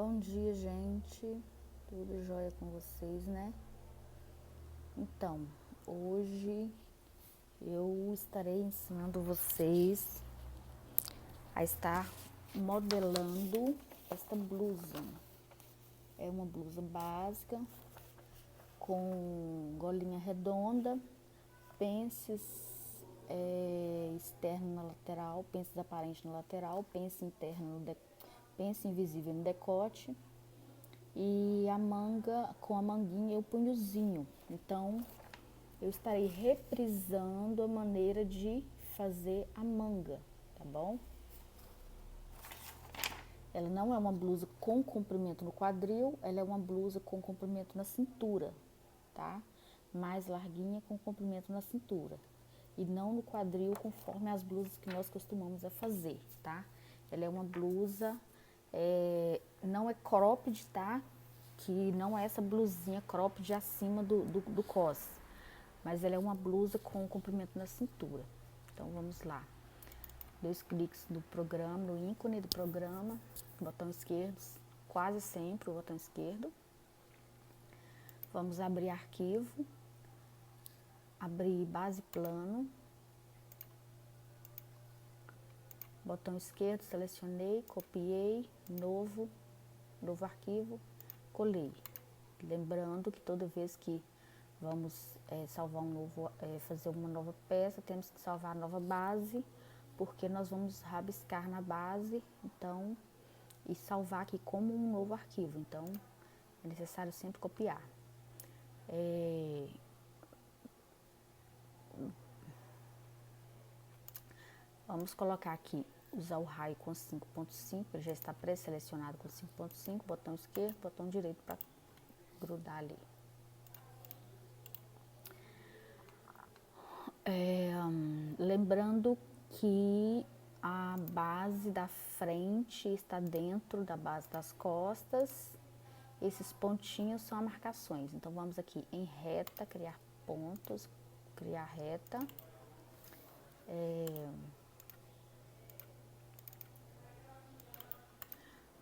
Bom dia, gente. Tudo jóia com vocês, né? Então, hoje eu estarei ensinando vocês a estar modelando esta blusa. É uma blusa básica com golinha redonda, pences externo na lateral, pences aparentes na lateral, pence interno pence invisível no decote e a manga com a manguinha e o punhozinho. Então, eu estarei reprisando a maneira de fazer a manga, tá bom? Ela não é uma blusa com comprimento no quadril, ela é uma blusa com comprimento na cintura, tá? Mais larguinha com comprimento na cintura. E não no quadril, conforme as blusas que nós costumamos a fazer, tá? Ela é uma blusa, não é cropped, tá? Que não é essa blusinha cropped acima do cos, mas ela é uma blusa com comprimento na cintura. Então, vamos lá. 2 cliques no programa, no ícone do programa, botão esquerdo, quase sempre o botão esquerdo. Vamos abrir arquivo, abrir base plano, botão esquerdo, selecionei, copiei, novo arquivo, colei. Lembrando que toda vez que vamos salvar fazer uma nova peça, temos que salvar a nova base, porque nós vamos rabiscar na base, então, e salvar aqui como um novo arquivo. Então, é necessário sempre copiar. Vamos colocar aqui, usar o raio com 5.5, ele já está pré-selecionado com 5.5, botão esquerdo, botão direito para grudar ali. Lembrando que a base da frente está dentro da base das costas. Esses pontinhos são as marcações. Então, vamos aqui em reta, criar pontos, criar reta.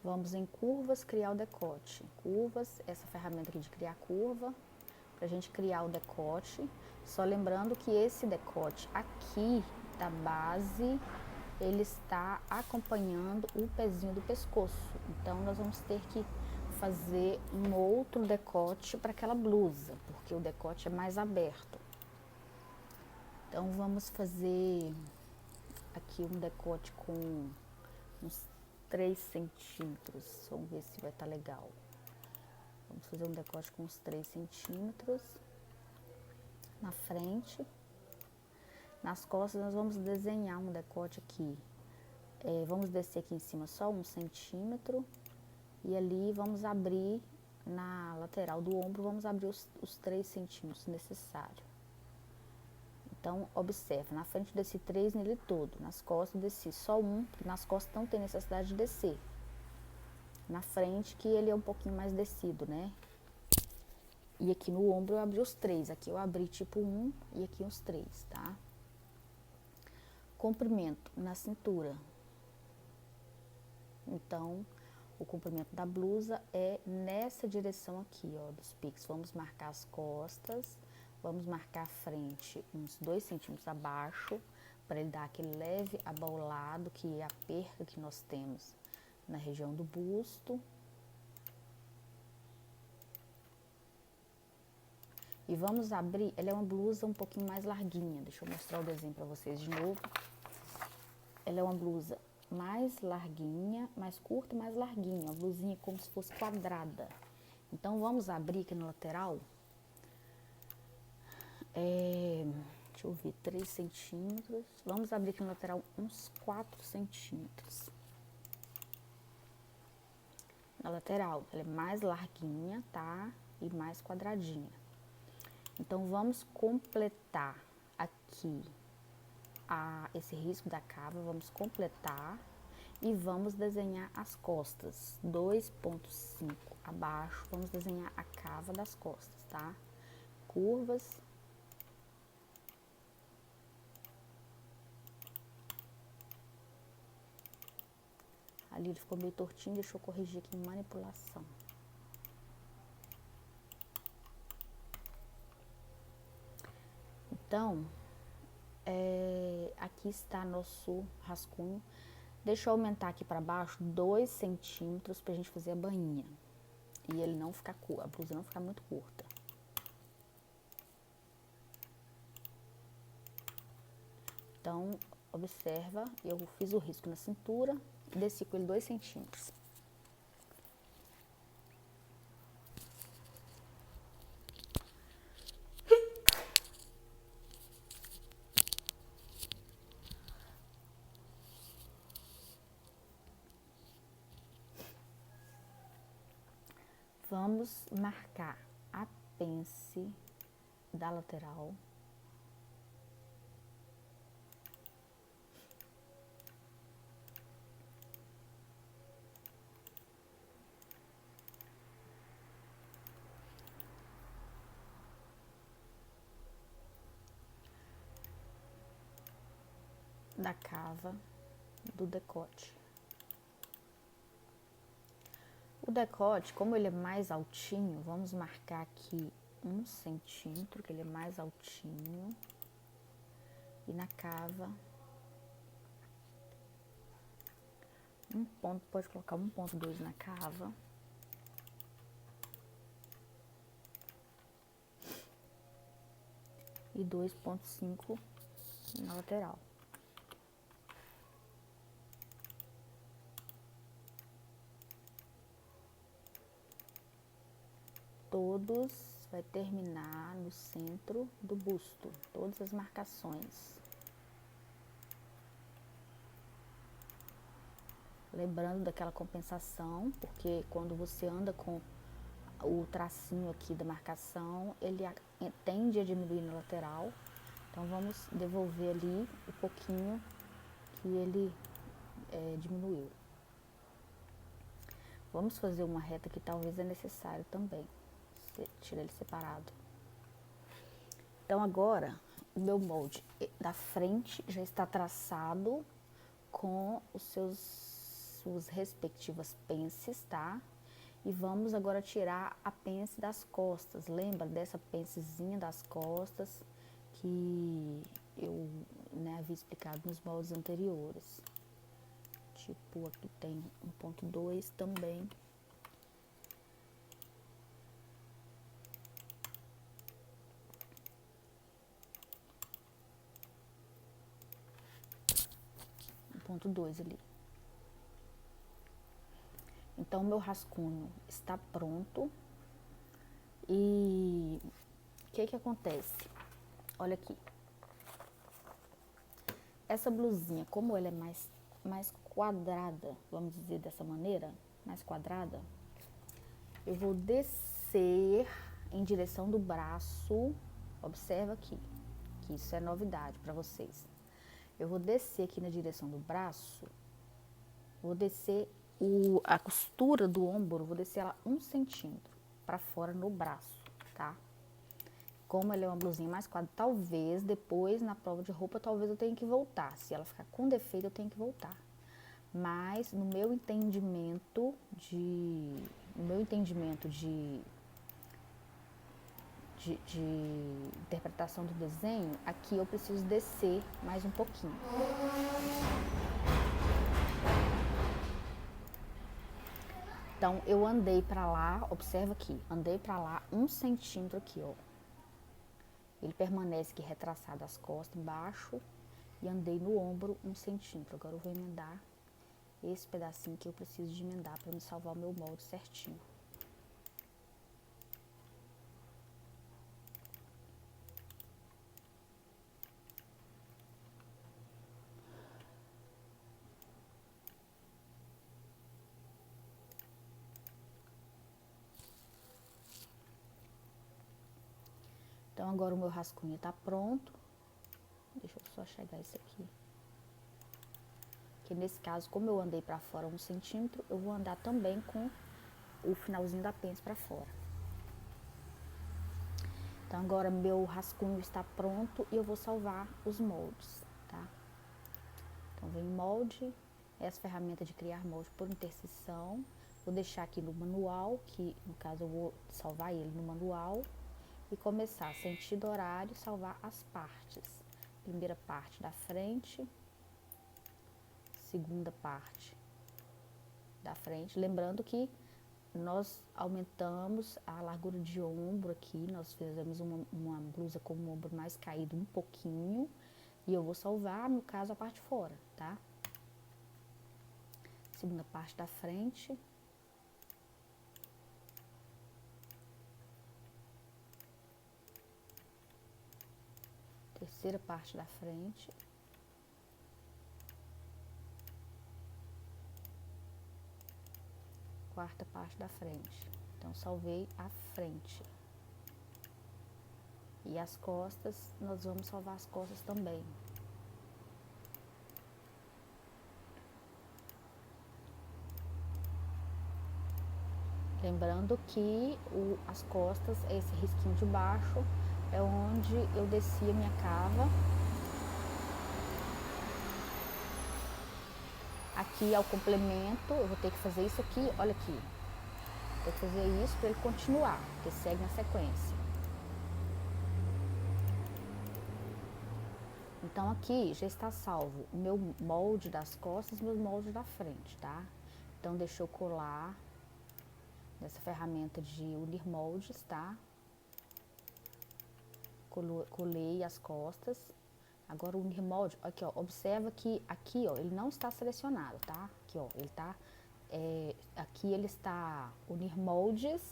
Vamos em curvas, criar o decote. Curvas, essa ferramenta aqui de criar curva, pra gente criar o decote. Só lembrando que esse decote aqui da base, ele está acompanhando o pezinho do pescoço. Então, nós vamos ter que fazer um outro decote para aquela blusa, porque o decote é mais aberto. Então, vamos fazer aqui um decote com uns 3 centímetros. Vamos ver se vai estar legal. Vamos fazer um decote com uns 3 centímetros na frente. Nas costas, nós vamos desenhar um decote aqui. Vamos descer aqui em cima só 1 centímetro. E ali vamos abrir na lateral do ombro, vamos abrir os 3 centímetros necessários. Então, observe, na frente desci 3 nele todo, nas costas desci só 1, porque nas costas não tem necessidade de descer. Na frente que ele é um pouquinho mais descido, né? E aqui no ombro eu abri os 3, aqui eu abri tipo 1 e aqui os 3, tá? Comprimento na cintura. Então, o comprimento da blusa é nessa direção aqui, ó, dos picos. Vamos marcar as costas, vamos marcar a frente uns 2 centímetros abaixo, para ele dar aquele leve abaulado, que é a perca que nós temos na região do busto. E vamos abrir, ela é uma blusa um pouquinho mais larguinha, deixa eu mostrar o desenho para vocês de novo. Ela é uma blusa mais larguinha, mais curta e mais larguinha, uma blusinha como se fosse quadrada. Então, vamos abrir aqui na lateral, deixa eu ver, 3 centímetros, vamos abrir aqui na lateral uns 4 centímetros. Na lateral, ela é mais larguinha, tá? E mais quadradinha. Então, vamos completar aqui esse risco da cava, vamos completar e vamos desenhar as costas, 2.5 abaixo, vamos desenhar a cava das costas, tá? Curvas. Ali ele ficou meio tortinho, deixa eu corrigir aqui em manipulação. Então, aqui está nosso rascunho. Deixa eu aumentar aqui para baixo 2 centímetros pra gente fazer a bainha. E ele não ficar curto, a blusa não ficar muito curta. Então, observa, eu fiz o risco na cintura e desci com ele 2 centímetros. Vamos marcar a pence da lateral. Da cava do decote. O decote, como ele é mais altinho, vamos marcar aqui 1 centímetro, que ele é mais altinho. E na cava, pode colocar 1,2 na cava. E 2,5 na lateral. Todos vai terminar no centro do busto, todas as marcações. Lembrando daquela compensação, porque quando você anda com o tracinho aqui da marcação, ele tende a diminuir na lateral. Então, vamos devolver ali o pouquinho que ele diminuiu. Vamos fazer uma reta que talvez é necessário também. Tira ele separado. Então, agora, o meu molde da frente já está traçado com suas respectivas pences, tá? E vamos agora tirar a pence das costas. Lembra dessa pencezinha das costas que eu havia explicado nos moldes anteriores. Tipo, aqui tem 1,2 também. Ponto 2 ali. Então, meu rascunho está pronto. E o que acontece? Olha aqui. Essa blusinha, como ela é mais quadrada, vamos dizer dessa maneira, mais quadrada, eu vou descer em direção do braço. Observa aqui, que isso é novidade para vocês. Eu vou descer aqui na direção do braço, vou descer a costura do ombro, vou descer ela 1 centímetro para fora no braço, tá? Como ela é uma blusinha mais quadrada, talvez depois na prova de roupa, talvez eu tenha que voltar. Se ela ficar com defeito, eu tenho que voltar. Mas no meu entendimento de interpretação do desenho, aqui eu preciso descer mais um pouquinho. Então, eu andei pra lá, observa aqui, andei pra lá 1 centímetro aqui, ó. Ele permanece aqui retraçado as costas embaixo e andei no ombro 1 centímetro. Agora eu vou emendar esse pedacinho que eu preciso de emendar para me salvar o meu molde certinho. Então, agora o meu rascunho tá pronto. Deixa eu só chegar esse aqui. Que nesse caso, como eu andei pra fora 1 centímetro, eu vou andar também com o finalzinho da pence pra fora. Então, agora meu rascunho está pronto e eu vou salvar os moldes, tá? Então, vem molde, essa ferramenta de criar molde por interseção. Vou deixar aqui no manual, que no caso eu vou salvar ele no manual. E começar sentido horário, salvar as partes. Primeira parte da frente, segunda parte da frente. Lembrando que nós aumentamos a largura de ombro aqui, nós fizemos uma blusa com o ombro mais caído um pouquinho. E eu vou salvar, no caso, a parte de fora, tá? Segunda parte da frente. Terceira parte da frente. Quarta parte da frente. Então, salvei a frente. E as costas, nós vamos salvar as costas também. Lembrando que as costas, esse risquinho de baixo, é onde eu desci a minha cava. Aqui ao complemento, eu vou ter que fazer isso aqui, olha aqui. Vou fazer isso para ele continuar, porque segue na sequência. Então aqui já está salvo o meu molde das costas e o meu molde da frente, tá? Então deixa eu colar nessa ferramenta de unir moldes, tá? Colei as costas. Agora o unir molde, aqui ó, observa que aqui ó, ele não está selecionado, tá? Aqui ó, ele tá, aqui ele está unir moldes.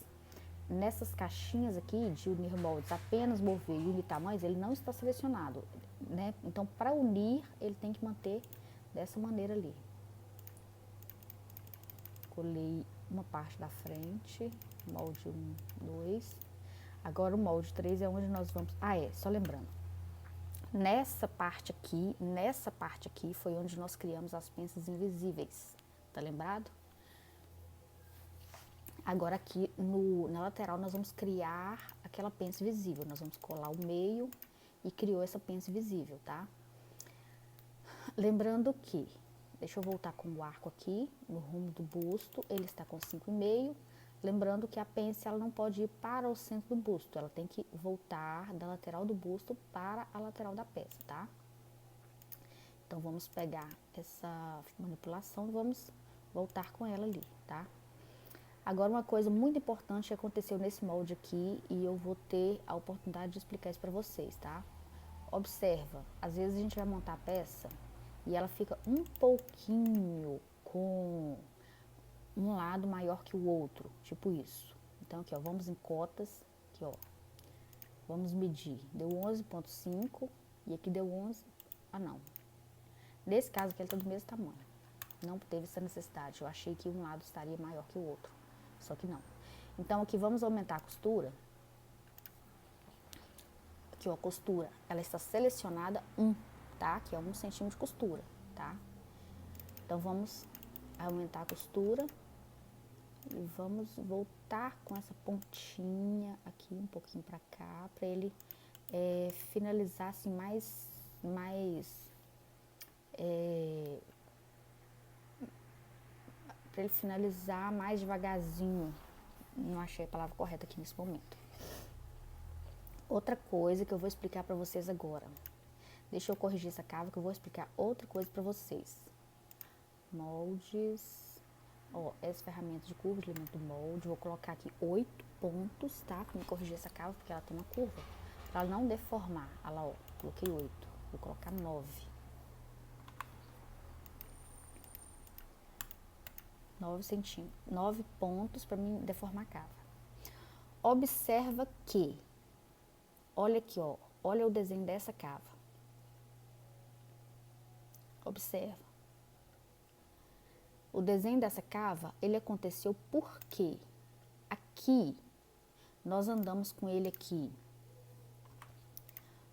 Nessas caixinhas aqui de unir moldes, apenas mover e unir tamanhos, ele não está selecionado, né? Então, para unir, ele tem que manter dessa maneira ali. Colei uma parte da frente, molde 1, 2. Agora o molde 3 é onde nós vamos... só lembrando. Nessa parte aqui foi onde nós criamos as penças invisíveis, tá lembrado? Agora aqui na lateral nós vamos criar aquela pence visível, nós vamos colar o meio e criou essa pence visível, tá? Lembrando que, deixa eu voltar com o arco aqui, no rumo do busto, ele está com 5,5. Lembrando que a pence ela não pode ir para o centro do busto, ela tem que voltar da lateral do busto para a lateral da peça, tá? Então vamos pegar essa manipulação e vamos voltar com ela ali, tá? Agora, uma coisa muito importante que aconteceu nesse molde aqui, e eu vou ter a oportunidade de explicar isso pra vocês, tá? Observa, às vezes a gente vai montar a peça e ela fica um pouquinho com um lado maior que o outro, tipo isso. Então, aqui ó, vamos em cotas, aqui ó, vamos medir, deu 11,5 e aqui deu 11, não. Nesse caso aqui ele tá do mesmo tamanho, não teve essa necessidade, eu achei que um lado estaria maior que o outro. Só que não. Então, aqui vamos aumentar a costura. Aqui, ó, a costura, ela está selecionada 1, tá? Que é 1 centímetro de costura, tá? Então, vamos aumentar a costura e vamos voltar com essa pontinha aqui, um pouquinho pra cá, pra ele finalizar, assim, para ele finalizar mais devagarzinho. Não achei a palavra correta aqui nesse momento. Outra coisa que eu vou explicar para vocês agora. Deixa eu corrigir essa cava que eu vou explicar outra coisa para vocês. Moldes. Ó, essa ferramenta de curva, de elemento do molde. Vou colocar aqui 8 pontos, tá? Pra me corrigir essa cava, porque ela tem uma curva. Pra ela não deformar. Olha lá, ó. Coloquei 8. Vou colocar 9. 9 centímetros, 9 pontos para mim deformar a cava. Observa que, olha aqui, ó, olha o desenho dessa cava. Observa. O desenho dessa cava, ele aconteceu porque aqui, nós andamos com ele aqui,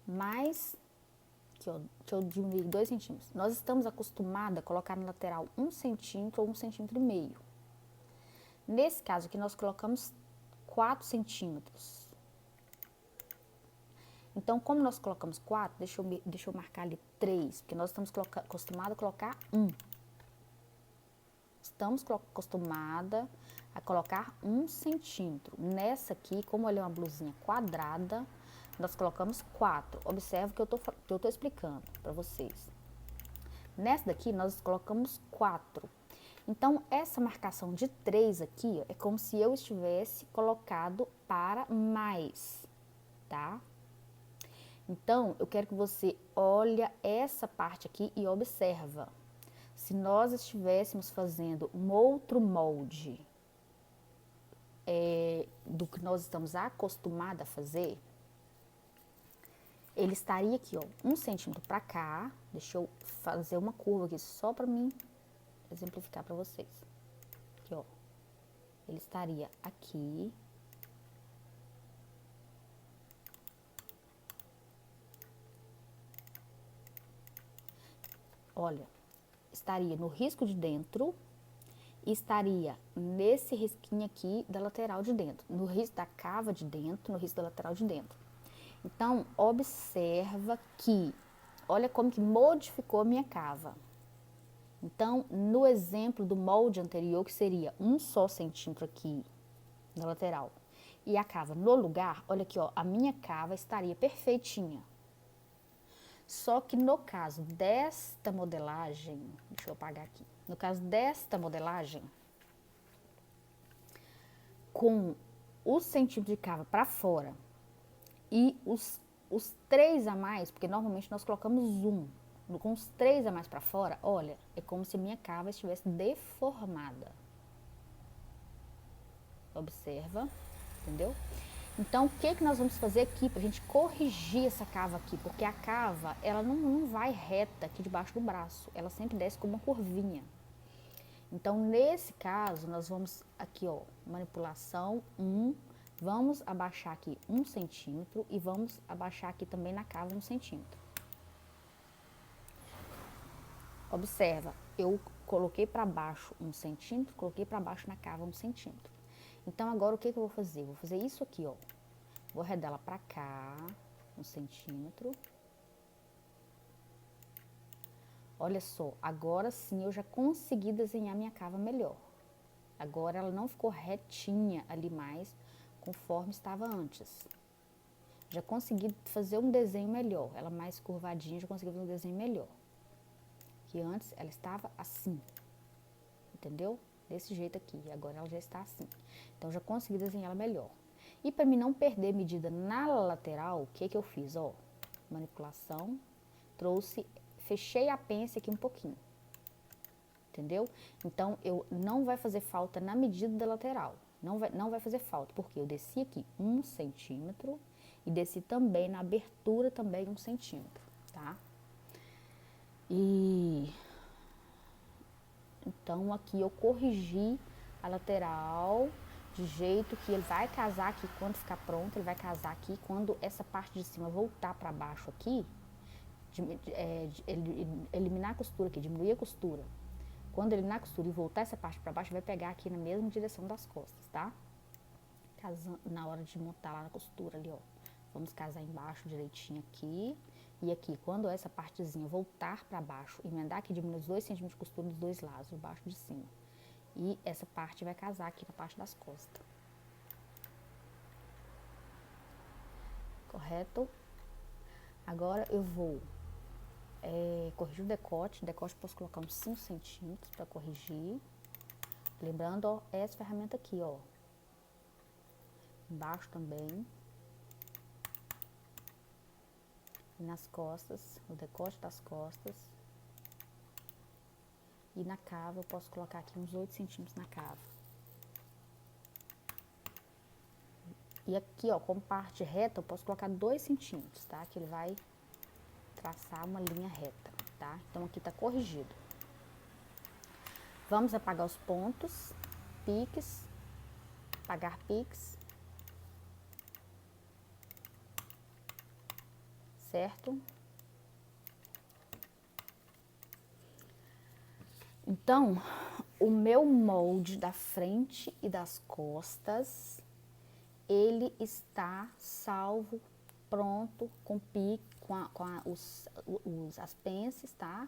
mais, aqui, ó, deixa eu diminuir 2 centímetros. Nós estamos acostumados a colocar na lateral 1 centímetro ou 1,5 centímetros. Nesse caso aqui, nós colocamos 4 centímetros. Então, como nós colocamos 4, deixa eu marcar ali 3, porque nós estamos acostumados a colocar 1. estamos acostumadas a colocar 1 centímetro. Nessa aqui, como ela é uma blusinha quadrada, nós colocamos 4. Observe que eu tô explicando para vocês. Nessa daqui, nós colocamos 4. Então, essa marcação de 3 aqui, ó, é como se eu estivesse colocado para mais, tá? Então, eu quero que você olhe essa parte aqui e observa. Se nós estivéssemos fazendo um outro molde do que nós estamos acostumados a fazer, ele estaria aqui, ó, 1 centímetro para cá. Deixa eu fazer uma curva aqui só para mim exemplificar para vocês. Aqui, ó. Ele estaria aqui. Olha, estaria no risco de dentro e estaria nesse risquinho aqui da lateral de dentro, no risco da cava de dentro, no risco da lateral de dentro. Então, observa que, olha como que modificou a minha cava. Então, no exemplo do molde anterior, que seria 1 só centímetro aqui na lateral e a cava no lugar, olha aqui, ó, a minha cava estaria perfeitinha. Só que no caso desta modelagem, deixa eu apagar aqui, no caso desta modelagem, com o centímetro de cava para fora e os 3 a mais, porque normalmente nós colocamos 1, com os 3 a mais para fora, olha, é como se minha cava estivesse deformada. Observa, entendeu? Então, o que nós vamos fazer aqui pra gente corrigir essa cava aqui? Porque a cava, ela não vai reta aqui debaixo do braço, ela sempre desce com uma curvinha. Então, nesse caso, nós vamos aqui, ó, manipulação 1, vamos abaixar aqui 1 centímetro e vamos abaixar aqui também na cava 1 centímetro. Observa, eu coloquei para baixo 1 centímetro, coloquei para baixo na cava 1 centímetro. Então, agora o que eu vou fazer? Vou fazer isso aqui, ó. Vou arredar ela para cá, 1 centímetro. Olha só, agora sim eu já consegui desenhar minha cava melhor. Agora ela não ficou retinha ali mais, conforme estava antes. Já consegui fazer um desenho melhor, ela mais curvadinha, já consegui fazer um desenho melhor. Que antes ela estava assim, entendeu? Desse jeito aqui, agora ela já está assim. Então, já consegui desenhar ela melhor. E para mim não perder medida na lateral, o que eu fiz? Ó, manipulação, trouxe, fechei a pence aqui um pouquinho, entendeu? Então, não vai fazer falta na medida da lateral, não vai fazer falta, porque eu desci aqui 1 centímetro e desci também na abertura também 1 centímetro, tá? E então, aqui eu corrigi a lateral de jeito que ele vai casar aqui quando ficar pronto, ele vai casar aqui quando essa parte de cima voltar para baixo aqui, eliminar a costura aqui, diminuir a costura. Quando eliminar a costura e voltar essa parte para baixo, vai pegar aqui na mesma direção das costas, tá? Na hora de montar lá na costura ali, ó. Vamos casar embaixo direitinho aqui. E aqui, quando essa partezinha voltar para baixo, emendar aqui, diminuir os 2 centímetros de costura dos dois lados, de baixo e de cima. E essa parte vai casar aqui na parte das costas. Correto? Agora eu vou corrigir o decote. O decote eu posso colocar uns 5 centímetros para corrigir. Lembrando, ó, essa ferramenta aqui, ó. Embaixo também. E nas costas, o decote das costas. E na cava eu posso colocar aqui uns 8 centímetros na cava. E aqui, ó, como parte reta, eu posso colocar 2 centímetros, tá? Que ele vai traçar uma linha reta, tá? Então, aqui tá corrigido. Vamos apagar os pontos, piques, apagar piques. Certo? Então, o meu molde da frente e das costas, ele está salvo, pronto, com pique, as pences, tá?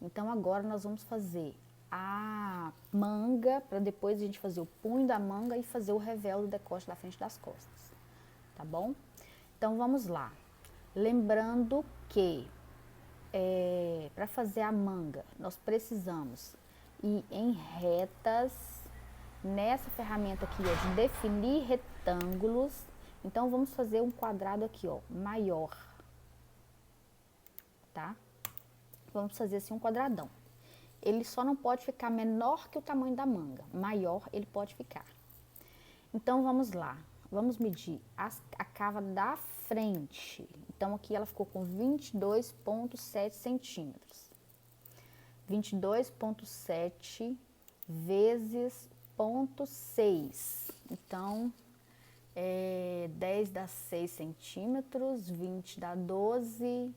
Então, agora nós vamos fazer a manga, para depois a gente fazer o punho da manga e fazer o revel do decote da frente das costas, tá bom? Então, vamos lá. Lembrando que para fazer a manga, nós precisamos ir em retas nessa ferramenta aqui, ó, de definir retângulos. Então, vamos fazer um quadrado aqui, ó, maior, tá? Vamos fazer assim um quadradão. Ele só não pode ficar menor que o tamanho da manga, maior ele pode ficar. Então, vamos lá. Vamos medir a cava da frente. Então, aqui ela ficou com 22,7 centímetros. 22,7 vezes 0,6. Então, 10 dá 6 centímetros, 20 dá 12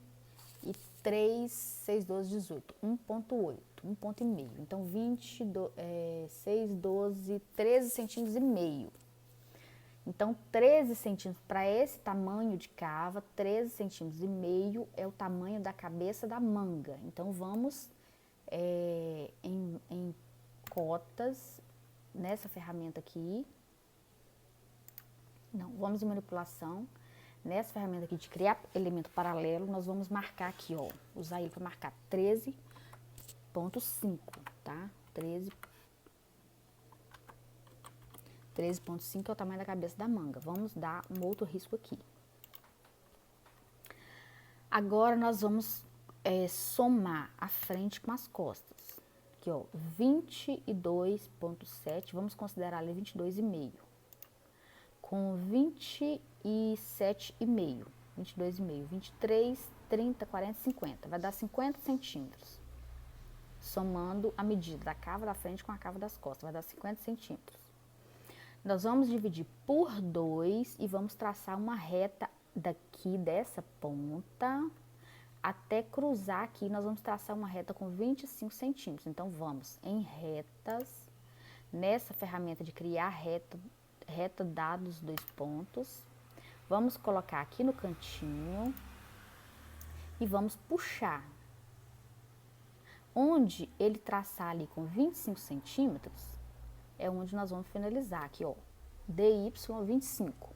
e 3, 6, 12, 18. 1,8, 1,5. Então, 6, 12, 13 centímetros e meio. Então, 13 centímetros para esse tamanho de cava, 13 centímetros e meio é o tamanho da cabeça da manga. Então, vamos em cotas nessa ferramenta aqui. Não, vamos em manipulação. Nessa ferramenta aqui de criar elemento paralelo, nós vamos marcar aqui, ó. Usar ele para marcar 13,5, tá? 13,5 é o tamanho da cabeça da manga. Vamos dar um outro risco aqui. Agora, nós vamos somar a frente com as costas. Aqui, ó, 22,7, vamos considerar ali 22,5. Com 27,5, 22,5, 23, 30, 40, 50. Vai dar 50 centímetros. Somando a medida da cava da frente com a cava das costas, vai dar 50 centímetros. Nós vamos dividir por 2 e vamos traçar uma reta daqui dessa ponta até cruzar aqui. Nós vamos traçar uma reta com 25 centímetros. Então, vamos em retas, nessa ferramenta de criar reta dados 2 pontos. Vamos colocar aqui no cantinho e vamos puxar. Onde ele traçar ali com 25 centímetros, é onde nós vamos finalizar aqui, ó, DY 25.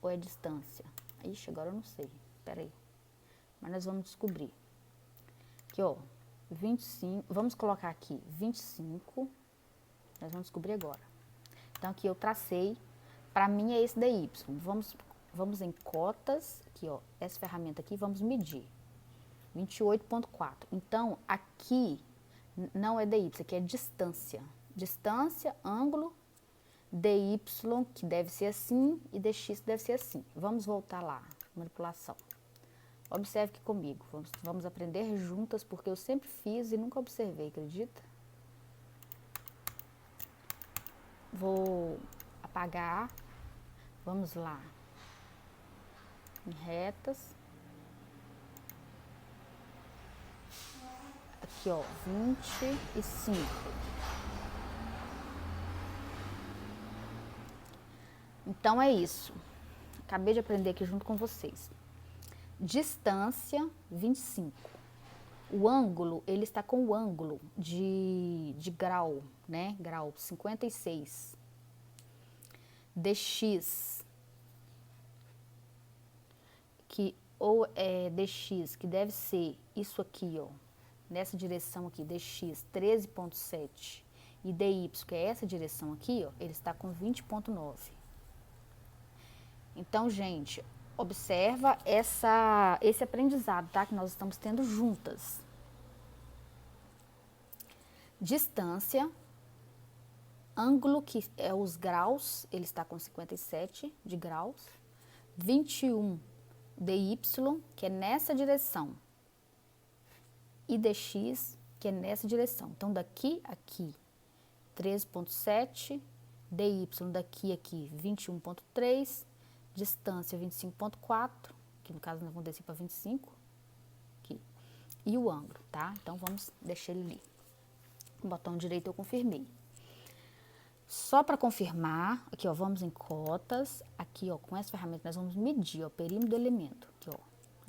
Ou é distância? Ixi, agora eu não sei, peraí. Mas nós vamos descobrir. Aqui, ó, 25, vamos colocar aqui 25, nós vamos descobrir agora. Então, aqui eu tracei, para mim é esse DY. Vamos em cotas, aqui, ó, essa ferramenta aqui, vamos medir. 28,4. Então, aqui não é DY, aqui é distância. Distância, ângulo, DY, que deve ser assim, e DX, que deve ser assim. Vamos voltar lá, manipulação. Observe aqui comigo, vamos aprender juntas, porque eu sempre fiz e nunca observei, acredita? Vou apagar, vamos lá, em retas. Aqui, ó, 25. Então, é isso. Acabei de aprender aqui junto com vocês. Distância, 25. O ângulo, ele está com o ângulo de grau, né? Grau 56. DX, ou é DX, que deve ser isso aqui, ó. Nessa direção aqui, DX 13,7 e DY, que é essa direção aqui, ó, ele está com 20,9. Então, gente, observa esse aprendizado, tá? Que nós estamos tendo juntas. Distância, ângulo, que é os graus, ele está com 57 de graus. 21 DY, que é nessa direção. E DX, que é nessa direção. Então, daqui a aqui, 13,7, DY daqui a aqui, 21,3, distância 25,4, que no caso nós vamos descer para 25, aqui, e o ângulo, tá? Então, vamos deixar ele ali. O botão direito eu confirmei. Só para confirmar, aqui, ó, vamos em cotas, aqui, ó, com essa ferramenta nós vamos medir, ó, o perímetro do elemento, aqui, ó.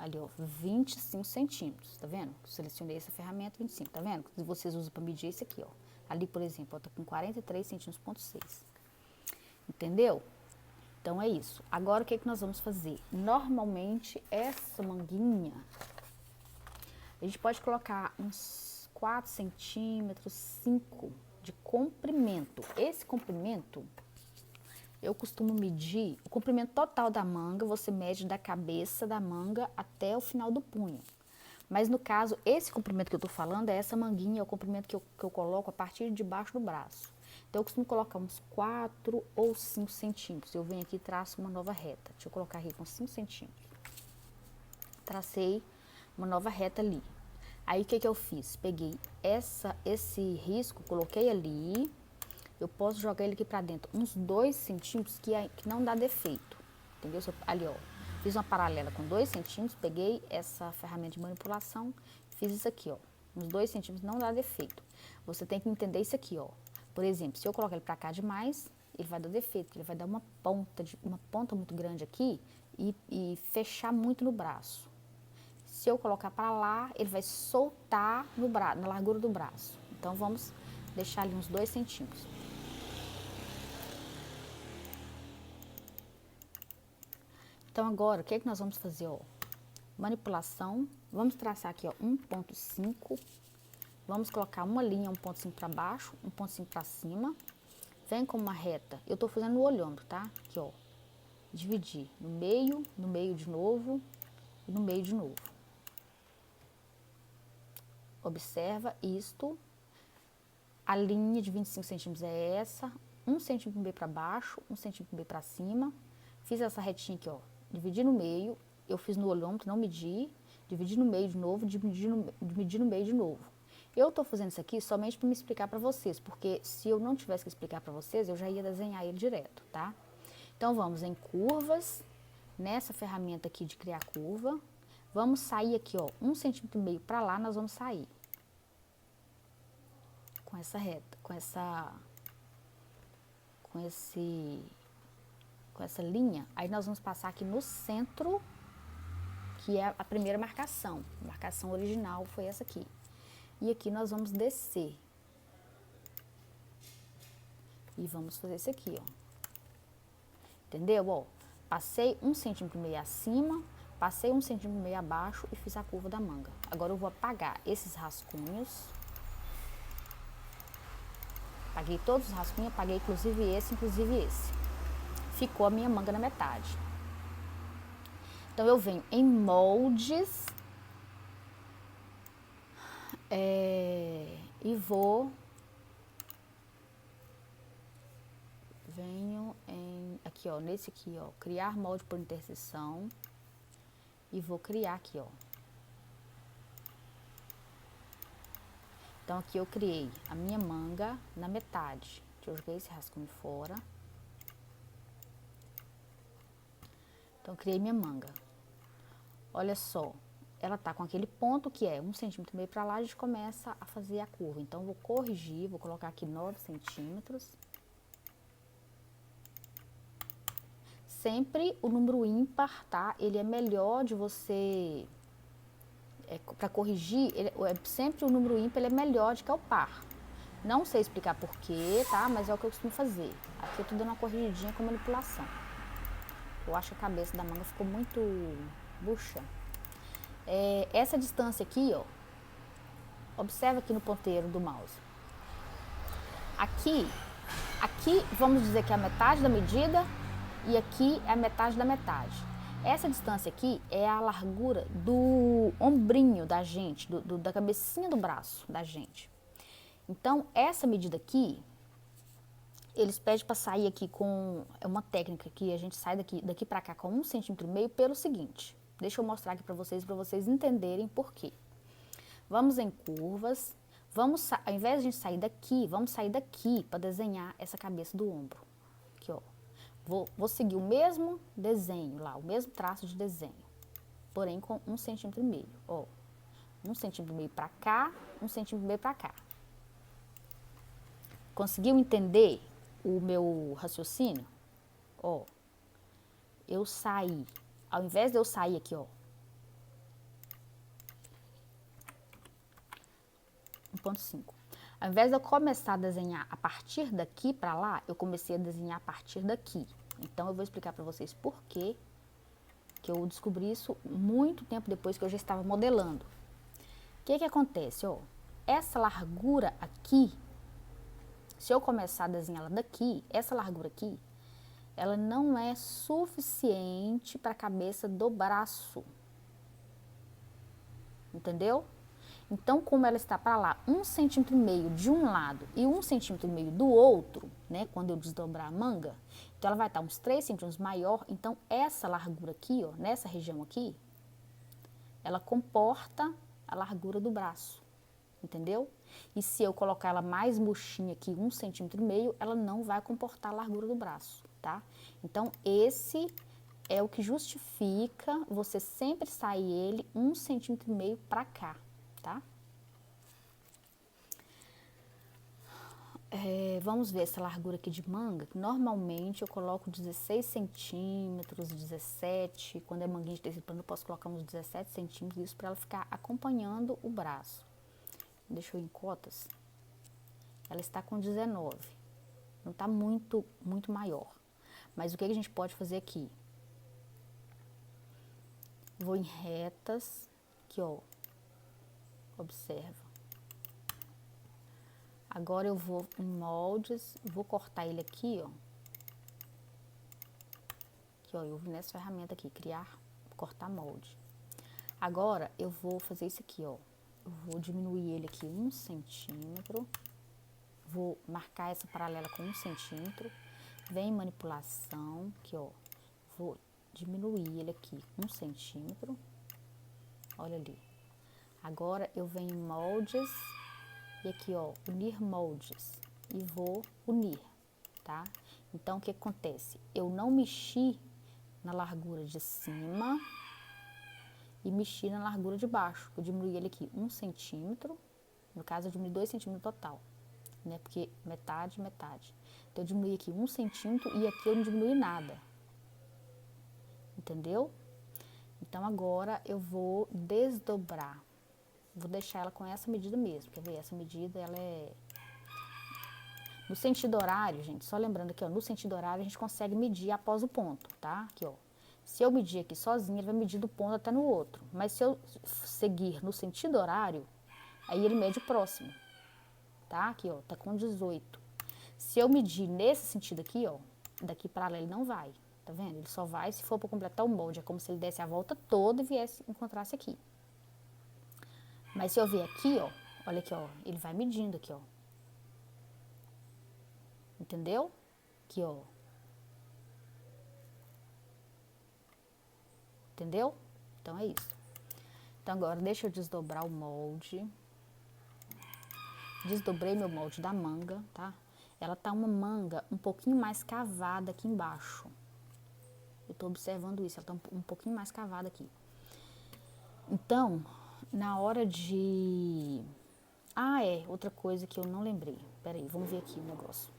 ali, ó, 25 centímetros, tá vendo? Selecionei essa ferramenta, 25, tá vendo? Que vocês usam para medir esse aqui, ó. Ali, por exemplo, ó, tá com 43 centímetros, ponto 6. Entendeu? Então, é isso. Agora, o que que nós vamos fazer? Normalmente, essa manguinha, a gente pode colocar uns 4 centímetros, 5 de comprimento. Esse comprimento, eu costumo medir o comprimento total da manga, você mede da cabeça da manga até o final do punho. Mas no caso, esse comprimento que eu tô falando é essa manguinha, é o comprimento que eu coloco a partir de baixo do braço. Então, eu costumo colocar uns 4 ou 5 centímetros. Eu venho aqui e traço uma nova reta. Deixa eu colocar aqui com 5 centímetros. Tracei uma nova reta ali. Aí, o que que eu fiz? Peguei esse risco, coloquei ali. Eu posso jogar ele aqui pra dentro uns 2 centímetros que não dá defeito. Entendeu? Ali, ó. Fiz uma paralela com 2 centímetros, peguei essa ferramenta de manipulação, fiz isso aqui, ó. Uns 2 centímetros não dá defeito. Você tem que entender isso aqui, ó. Por exemplo, se eu colocar ele pra cá demais, ele vai dar defeito, ele vai dar uma ponta muito grande aqui e fechar muito no braço. Se eu colocar pra lá, ele vai soltar no braço, na largura do braço. Então, vamos deixar ali uns 2 centímetros. Então, agora, o que é que nós vamos fazer, ó? Manipulação, vamos traçar aqui, ó, 1,5. Vamos colocar uma linha 1,5 para baixo, 1,5 para cima. Vem com uma reta, eu tô fazendo no olhômetro, tá? Aqui, ó. Dividir no meio de novo e no meio de novo. Observa isto. A linha de 25 centímetros é essa. 1 centímetro e meio para baixo, 1 centímetro e meio para cima. Fiz essa retinha aqui, ó. Dividi no meio, eu fiz no olhômetro, não medi. Dividi no meio de novo, dividi no meio de novo. Eu tô fazendo isso aqui somente para me explicar para vocês, porque se eu não tivesse que explicar para vocês, eu já ia desenhar ele direto, tá? Então, vamos em curvas, nessa ferramenta aqui de criar curva. Vamos sair aqui, ó, 1,5 centímetro para lá, nós vamos sair. Com essa reta, com essa linha, aí nós vamos passar aqui no centro, que é a primeira marcação. A marcação original foi essa aqui. E aqui nós vamos descer. E vamos fazer isso aqui, ó. Entendeu? Ó, passei 1,5 centímetro acima, passei 1,5 centímetro abaixo e fiz a curva da manga. Agora eu vou apagar esses rascunhos. Apaguei todos os rascunhos, apaguei inclusive esse. Ficou a minha manga na metade. Então, eu venho em moldes e venho aqui, ó, nesse aqui, ó, criar molde por interseção e vou criar aqui, ó. Então, aqui eu criei a minha manga na metade. Deixa eu jogar esse rascunho fora. Então, eu criei minha manga. Olha só, ela tá com aquele ponto que é 1,5 centímetro para lá, a gente começa a fazer a curva. Então, eu vou corrigir, vou colocar aqui 9 centímetros. Sempre o número ímpar, tá? Ele é melhor de você... para corrigir, sempre o número ímpar ele é melhor do que o par. Não sei explicar porquê, tá? Mas é o que eu costumo fazer. Aqui eu tô dando uma corrigidinha com manipulação. Eu acho que a cabeça da manga ficou muito bucha. Essa distância aqui, ó. Observa aqui no ponteiro do mouse. Aqui vamos dizer que é a metade da medida e aqui é a metade da metade. Essa distância aqui é a largura do ombrinho da gente, da cabecinha do braço da gente. Então, essa medida aqui, eles pedem para sair aqui com uma técnica que a gente sai daqui para cá com 1,5 centímetro pelo seguinte. Deixa eu mostrar aqui para vocês entenderem por quê. Vamos em curvas, ao invés de a gente sair daqui, vamos sair daqui para desenhar essa cabeça do ombro. Aqui, ó. Vou seguir o mesmo desenho lá, o mesmo traço de desenho, porém com 1,5 centímetro, ó. 1,5 centímetro para cá, 1,5 centímetro para cá. Conseguiu entender o meu raciocínio? Ó, eu saí, ao invés de eu sair aqui, ó, 20,5. Ao invés de eu começar a desenhar a partir daqui para lá, eu comecei a desenhar a partir daqui. Então, eu vou explicar para vocês por quê que eu descobri isso muito tempo depois que eu já estava modelando. O que que acontece, ó? Essa largura aqui, se eu começar a desenhar ela daqui, essa largura aqui, ela não é suficiente para a cabeça do braço. Entendeu? Então, como ela está para lá 1,5 centímetro de um lado e 1,5 centímetro do outro, né? Quando eu desdobrar a manga, então ela vai estar uns 3 centímetros maior. Então, essa largura aqui, ó, nessa região aqui, ela comporta a largura do braço. Entendeu? E se eu colocar ela mais murchinha aqui, 1,5 centímetro, ela não vai comportar a largura do braço, tá? Então, esse é o que justifica você sempre sair ele 1,5 centímetro para cá, tá? Vamos ver essa largura aqui de manga. Normalmente eu coloco 16 centímetros, 17. Quando é manguinha de tecido plano, eu posso colocar uns 17 centímetros, isso para ela ficar acompanhando o braço. Deixa eu ir em cotas. Ela está com 19. Não está muito maior. Mas o que a gente pode fazer aqui? Vou em retas, aqui ó, observa. Agora eu vou em moldes, vou cortar ele aqui, ó. Aqui ó, eu vim nessa ferramenta aqui, criar, cortar molde. Agora eu vou fazer isso aqui, ó. Eu vou diminuir ele aqui 1 centímetro. Vou marcar essa paralela com 1 centímetro. Vem em manipulação, aqui ó. Vou diminuir ele aqui 1 centímetro. Olha ali. Agora eu venho em moldes e aqui ó, unir moldes e vou unir, tá? Então o que acontece? Eu não mexi na largura de cima e mexi na largura de baixo. Eu diminuí ele aqui 1 centímetro, no caso eu diminui 2 centímetros total, né? Porque metade, metade. Então eu diminuí aqui 1 centímetro e aqui eu não diminui nada. Entendeu? Então agora eu vou desdobrar. Vou deixar ela com essa medida mesmo. Quer ver? Essa medida ela é no sentido horário, gente. Só lembrando aqui, ó, no sentido horário a gente consegue medir após o ponto, tá? Aqui, ó. Se eu medir aqui sozinha, ele vai medir do ponto até no outro. Mas se eu seguir no sentido horário, aí ele mede o próximo, tá? Aqui, ó, tá com 18. Se eu medir nesse sentido aqui, ó, daqui para lá ele não vai, tá vendo? Ele só vai se for para completar o molde. É como se ele desse a volta toda e viesse encontrasse aqui. Mas se eu ver aqui, ó, olha aqui, ó, ele vai medindo aqui, ó. Entendeu? Aqui, ó. Entendeu? Então é isso. Então agora deixa eu desdobrar o molde. Desdobrei meu molde da manga, tá? Ela tá uma manga um pouquinho mais cavada aqui embaixo. Eu tô observando isso, ela tá um pouquinho mais cavada aqui. Então, na hora de... outra coisa que eu não lembrei. Peraí, vamos ver aqui o negócio.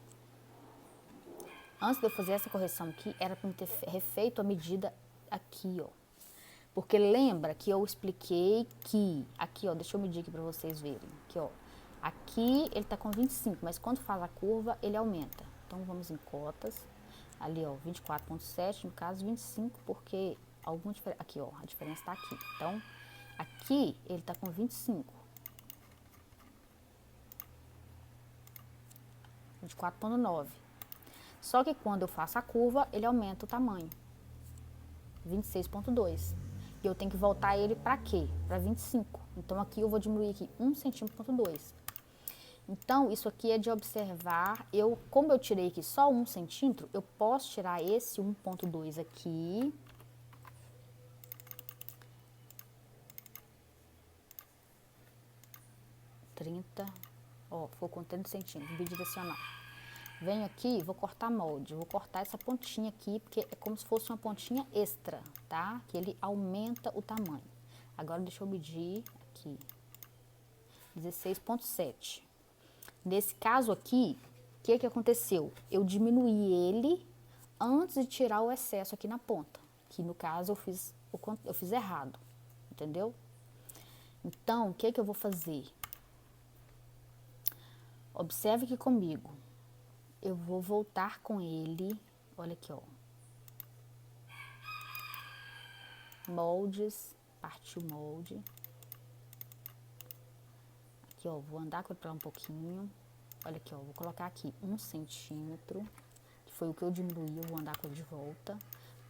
Antes de eu fazer essa correção aqui, era para eu ter refeito a medida aqui, ó. Porque lembra que eu expliquei que... Aqui, ó, deixa eu medir aqui para vocês verem. Aqui, ó. Aqui ele tá com 25, mas quando faz a curva, ele aumenta. Então, vamos em cotas. Ali, ó, 24,7, no caso 25, porque alguma diferença... Aqui, ó, a diferença tá aqui. Então, aqui ele tá com 25. 24,9. Só que quando eu faço a curva, ele aumenta o tamanho. 26,2. E eu tenho que voltar ele para quê? Para 25. Então, aqui eu vou diminuir aqui 1 centímetro,2. Então, isso aqui é de observar. Como eu tirei aqui só 1 centímetro, eu posso tirar esse 1,2 aqui. Ó, ficou com 30 centímetros, bidirecional. Venho aqui, vou cortar molde, vou cortar essa pontinha aqui, porque é como se fosse uma pontinha extra, tá? Que ele aumenta o tamanho. Agora, deixa eu medir aqui, 16,7. Nesse caso aqui, o que que aconteceu? Eu diminuí ele antes de tirar o excesso aqui na ponta, que no caso eu fiz errado, entendeu? Então, o que que eu vou fazer? Observe aqui comigo. Eu vou voltar com ele, olha aqui, ó. Moldes, partiu molde. Aqui, ó, vou andar com ele pra lá um pouquinho. Olha aqui, ó, vou colocar aqui 1 centímetro, que foi o que eu diminuí, eu vou andar com ele de volta.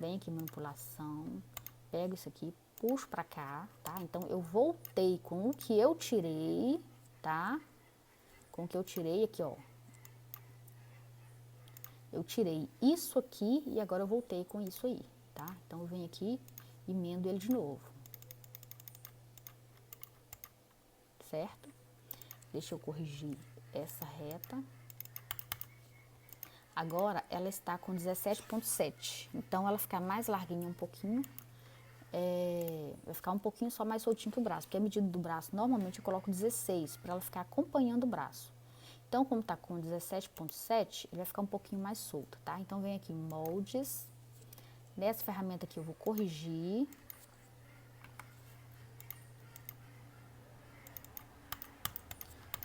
Vem aqui, manipulação, pego isso aqui, puxo pra cá, tá? Então, eu voltei com o que eu tirei, tá? Com o que eu tirei aqui, ó. Eu tirei isso aqui e agora eu voltei com isso aí, tá? Então, eu venho aqui e emendo ele de novo. Certo? Deixa eu corrigir essa reta. Agora, ela está com 17,7. Então, ela ficar mais larguinha um pouquinho. Vai ficar um pouquinho só mais soltinho que o braço. Porque a medida do braço, normalmente, eu coloco 16, para ela ficar acompanhando o braço. Então, como tá com 17,7, ele vai ficar um pouquinho mais solto, tá? Então, vem aqui, moldes. Nessa ferramenta aqui, eu vou corrigir.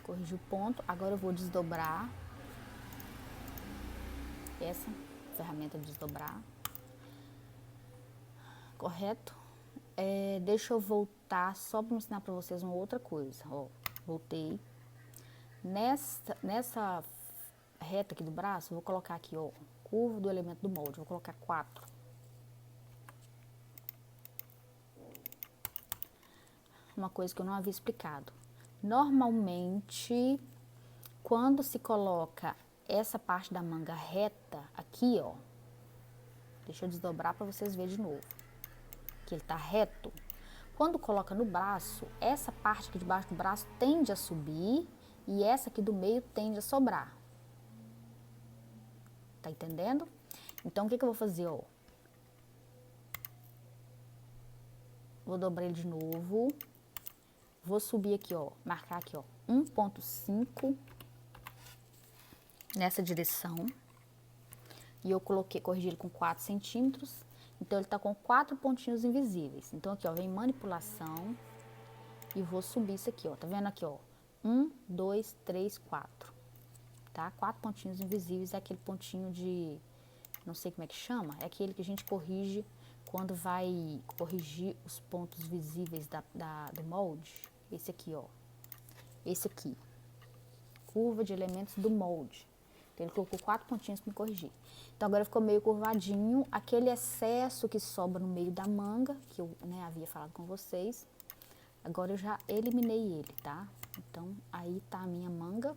Corrigir o ponto. Agora, eu vou desdobrar. Essa ferramenta de desdobrar. Correto? Deixa eu voltar só para ensinar para vocês uma outra coisa. Ó, voltei. Nessa reta aqui do braço, eu vou colocar aqui, ó, curva do elemento do molde. Vou colocar 4. Uma coisa que eu não havia explicado. Normalmente, quando se coloca essa parte da manga reta aqui, ó, deixa eu desdobrar para vocês verem de novo, que ele tá reto. Quando coloca no braço, essa parte aqui de baixo do braço tende a subir e essa aqui do meio tende a sobrar. Tá entendendo? Então, o que que eu vou fazer, ó? Vou dobrar ele de novo. Vou subir aqui, ó, marcar aqui, ó, 1,5 nessa direção. E eu corrigi ele com 4 centímetros. Então, ele tá com 4 pontinhos invisíveis. Então, aqui, ó, vem manipulação. E vou subir isso aqui, ó. Tá vendo aqui, ó? 1, 2, 3, 4. Tá? 4 pontinhos invisíveis é aquele pontinho de... Não sei como é que chama. É aquele que a gente corrige quando vai corrigir os pontos visíveis do molde. Esse aqui, ó. Esse aqui. Curva de elementos do molde. Então, ele colocou 4 pontinhos para me corrigir. Então, agora ficou meio curvadinho. Aquele excesso que sobra no meio da manga, que eu, né, havia falado com vocês. Agora, eu já eliminei ele, tá? Então, aí tá a minha manga.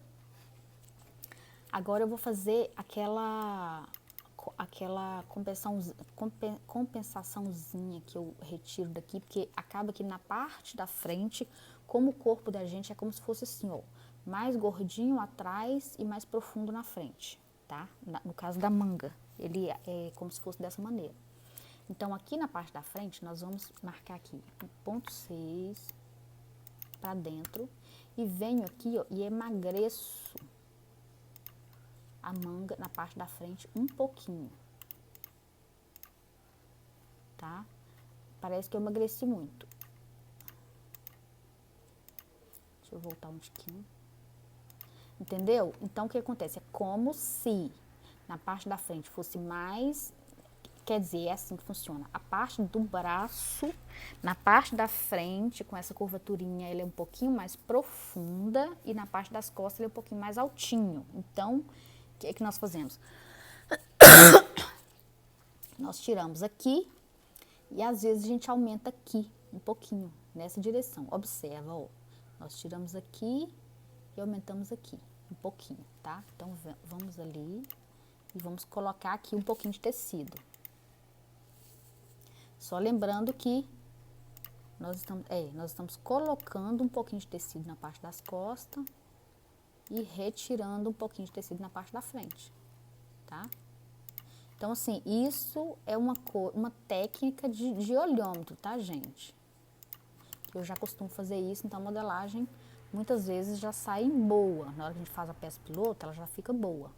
Agora, eu vou fazer aquela compensaçãozinha que eu retiro daqui, porque acaba que na parte da frente, como o corpo da gente é como se fosse assim, ó, mais gordinho atrás e mais profundo na frente, tá? No caso da manga, ele é como se fosse dessa maneira. Então, aqui na parte da frente, nós vamos marcar aqui 1,6 para dentro e venho aqui, ó, e emagreço a manga na parte da frente um pouquinho, tá? Parece que eu emagreci muito. Deixa eu voltar um tiquinho. Entendeu? Então, o que acontece? É como se na parte da frente fosse mais... Quer dizer, é assim que funciona. A parte do braço, na parte da frente, com essa curvaturinha, ele é um pouquinho mais profunda e na parte das costas ele é um pouquinho mais altinho. Então, o que é que nós fazemos? Nós tiramos aqui e às vezes a gente aumenta aqui um pouquinho, nessa direção. Observa, ó. Nós tiramos aqui e aumentamos aqui um pouquinho, tá? Então, vamos ali e vamos colocar aqui um pouquinho de tecido. Só lembrando que nós estamos colocando um pouquinho de tecido na parte das costas e retirando um pouquinho de tecido na parte da frente, tá? Então, assim, isso é uma técnica de olhômetro, tá, gente? Eu já costumo fazer isso, então a modelagem muitas vezes já sai boa. Na hora que a gente faz a peça piloto, ela já fica boa.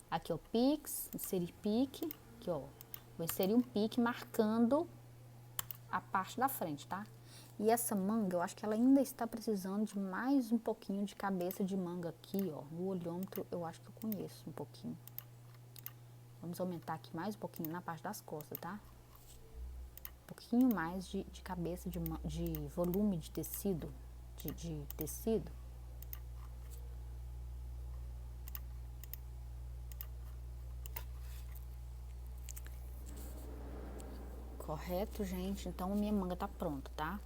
Aqui, ó, Pix, inserir pique, aqui, ó, vou inserir um pique marcando a parte da frente, tá? E essa manga, eu acho que ela ainda está precisando de mais um pouquinho de cabeça de manga aqui, ó. No olhômetro, eu acho que eu conheço um pouquinho. Vamos aumentar aqui mais um pouquinho na parte das costas, tá? Um pouquinho mais de cabeça de volume de tecido, de tecido. Correto, gente? Então, minha manga tá pronta, tá?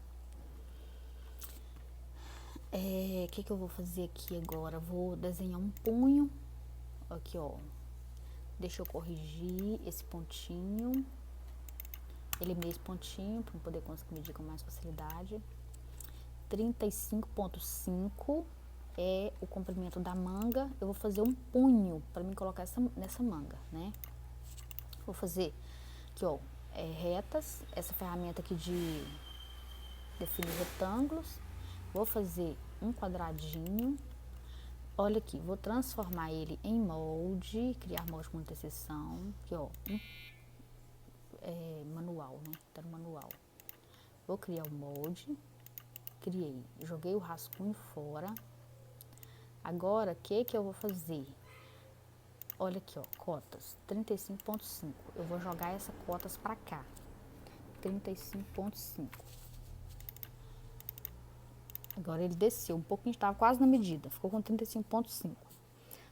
O que eu vou fazer aqui agora? Vou desenhar um punho. Aqui, ó. Deixa eu corrigir esse pontinho. Ele é meio pontinho, para poder conseguir medir com mais facilidade. 35,5 é o comprimento da manga. Eu vou fazer um punho para mim colocar nessa manga, né? Vou fazer aqui, ó, retas. Essa ferramenta aqui de definir retângulos. Vou fazer um quadradinho. Olha aqui, vou transformar ele em molde, criar molde com interseção. Aqui, ó, manual, né? Tá no manual. Vou criar o molde. Criei, joguei o rascunho fora. Agora, o que eu vou fazer? Olha aqui, ó, cotas, 35,5. Eu vou jogar essas cotas pra cá. 35,5. Agora ele desceu um pouquinho, estava quase na medida, ficou com 35,5.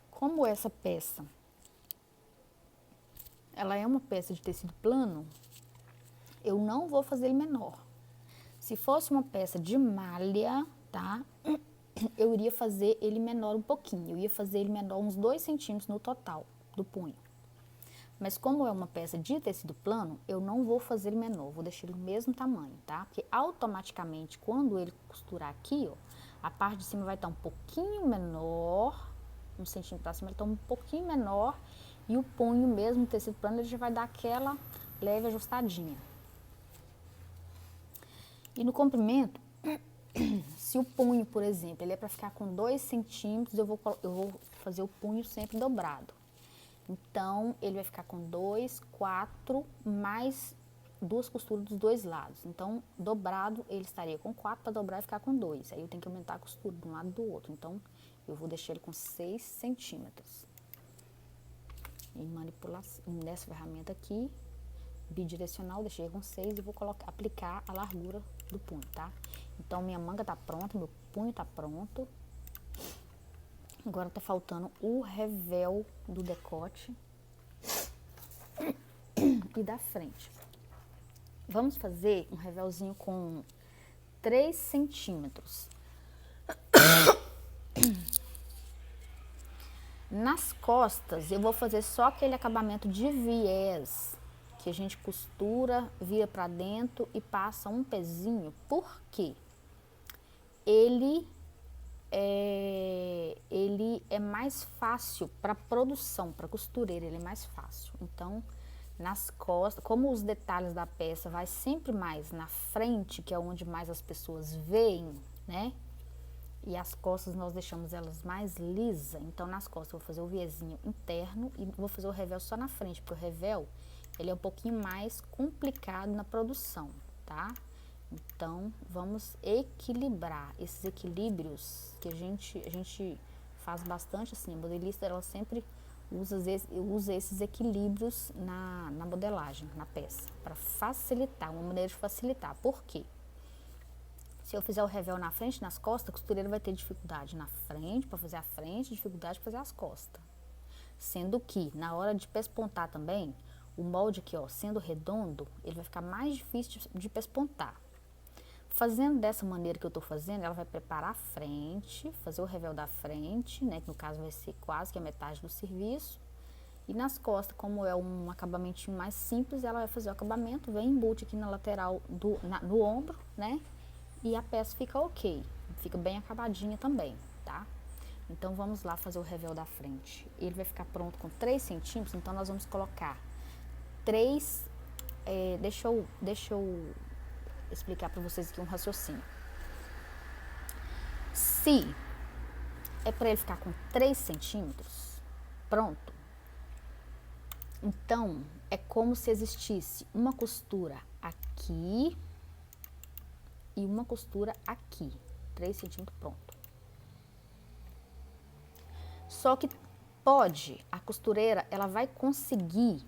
Como essa peça, ela é uma peça de tecido plano, eu não vou fazer ele menor. Se fosse uma peça de malha, tá? Eu iria fazer ele menor um pouquinho, eu ia fazer ele menor uns 2 centímetros no total do punho. Mas como é uma peça de tecido plano, eu não vou fazer ele menor, vou deixar ele do mesmo tamanho, tá? Porque automaticamente, quando ele costurar aqui, ó, a parte de cima vai estar um pouquinho menor, 1 centímetro pra cima, ele tá um pouquinho menor, e o punho mesmo, tecido plano, ele já vai dar aquela leve ajustadinha. E no comprimento, se o punho, por exemplo, ele é para ficar com 2 centímetros, eu vou fazer o punho sempre dobrado. Então, ele vai ficar com 2, 4, mais 2 costuras dos 2 lados. Então, dobrado, ele estaria com 4 para dobrar e ficar com 2. Aí eu tenho que aumentar a costura de um lado e do outro. Então, eu vou deixar ele com 6 centímetros. E manipulação, nessa ferramenta aqui, bidirecional, deixei com 6 e vou aplicar a largura do punho, tá? Então, minha manga tá pronta, meu punho tá pronto. Agora tá faltando o revel do decote e da frente. Vamos fazer um revelzinho com 3 centímetros. Nas costas, eu vou fazer só aquele acabamento de viés, que a gente costura, vira pra dentro e passa um pezinho. Por quê? Ele é mais fácil para produção, para costureira, ele é mais fácil. Então, nas costas, como os detalhes da peça vai sempre mais na frente, que é onde mais as pessoas veem, né? E as costas nós deixamos elas mais lisas, então nas costas eu vou fazer o viezinho interno e vou fazer o revel só na frente, porque o revel, ele é um pouquinho mais complicado na produção, tá? Então, vamos equilibrar esses equilíbrios que a gente faz bastante assim. A modelista, ela sempre usa esses equilíbrios na modelagem, na peça, para facilitar, uma maneira de facilitar. Por quê? Se eu fizer o revel na frente, nas costas, a costureira vai ter dificuldade na frente, para fazer a frente, dificuldade para fazer as costas. Sendo que, na hora de pespontar também, o molde aqui, ó, sendo redondo, ele vai ficar mais difícil de pespontar. Fazendo dessa maneira que eu tô fazendo, ela vai preparar a frente, fazer o revel da frente, né, que no caso vai ser quase que a metade do serviço. E nas costas, como é um acabamentinho mais simples, ela vai fazer o acabamento, vem embute aqui na lateral, no ombro, né, e a peça fica ok, fica bem acabadinha também, tá? Então, vamos lá fazer o revel da frente. Ele vai ficar pronto com 3 centímetros, então nós vamos colocar 3, deixa eu explicar para vocês aqui um raciocínio. Se é para ele ficar com 3 centímetros, pronto. Então, é como se existisse uma costura aqui e uma costura aqui, 3 centímetros, pronto. Só que a costureira, ela vai conseguir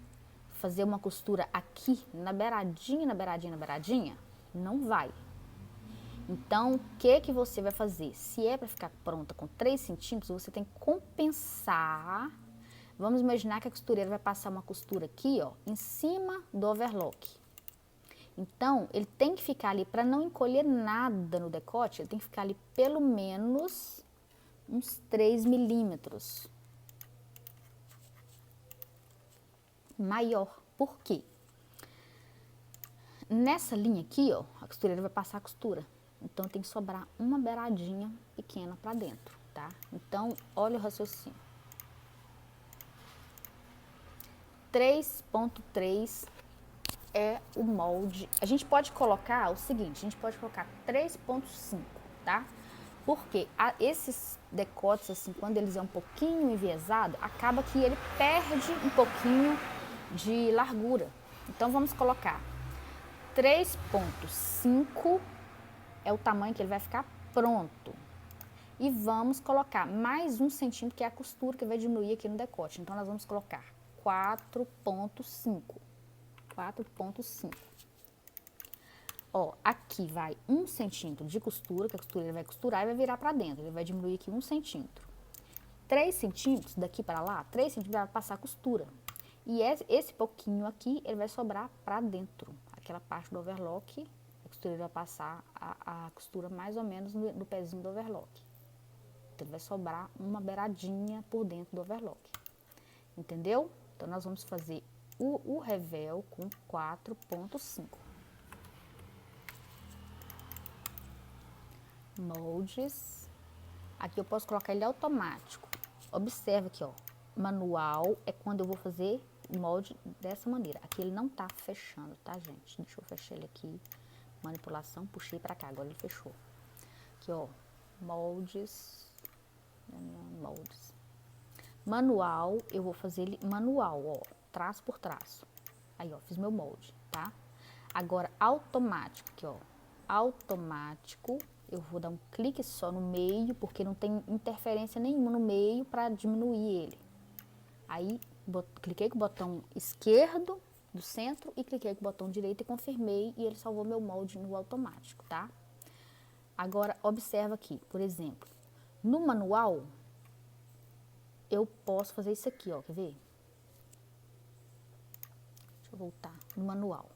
fazer uma costura aqui, na beiradinha, na beiradinha, na beiradinha? Não vai. Então, o que você vai fazer? Se é para ficar pronta com 3 centímetros, você tem que compensar. Vamos imaginar que a costureira vai passar uma costura aqui, ó, em cima do overlock. Então, ele tem que ficar ali, para não encolher nada no decote, ele tem que ficar ali pelo menos uns 3 milímetros. Maior. Por quê? Nessa linha aqui, ó, a costureira vai passar a costura. Então, tem que sobrar uma beiradinha pequena para dentro, tá? Então, olha o raciocínio. 3,3 é o molde. A gente pode colocar o seguinte, a gente pode colocar 3,5, tá? Porque esses decotes, assim, quando eles é um pouquinho enviesado, acaba que ele perde um pouquinho de largura. Então, vamos colocar 3,5 é o tamanho que ele vai ficar pronto. E vamos colocar mais 1 centímetro, que é a costura que vai diminuir aqui no decote. Então, nós vamos colocar 4,5. 4,5. Ó, aqui vai 1 centímetro de costura, que a costureira vai costurar e vai virar pra dentro. Ele vai diminuir aqui 1 centímetro. 3 centímetros daqui para lá, 3 centímetros vai passar costura. E esse pouquinho aqui, ele vai sobrar pra dentro. Aquela parte do overlock, a costureira vai passar a costura mais ou menos no pezinho do overlock. Então, vai sobrar uma beiradinha por dentro do overlock. Entendeu? Então, nós vamos fazer o revel com 4,5. Moldes. Aqui eu posso colocar ele automático. Observa aqui, ó. Manual é quando eu vou fazer o molde dessa maneira. Aqui ele não tá fechando, tá, gente? Deixa eu fechar ele aqui. Manipulação, puxei pra cá, agora ele fechou. Aqui, ó. Moldes. Moldes. Manual, eu vou fazer ele manual, ó. Traço por traço. Aí, ó, fiz meu molde, tá? Agora, automático, aqui, ó. Automático. Eu vou dar um clique só no meio, porque não tem interferência nenhuma no meio para diminuir ele. Aí, cliquei com o botão esquerdo do centro e cliquei com o botão direito e confirmei, e ele salvou meu molde no automático, tá? Agora, observa aqui, por exemplo, no manual, eu posso fazer isso aqui, ó, quer ver? Deixa eu voltar no manual.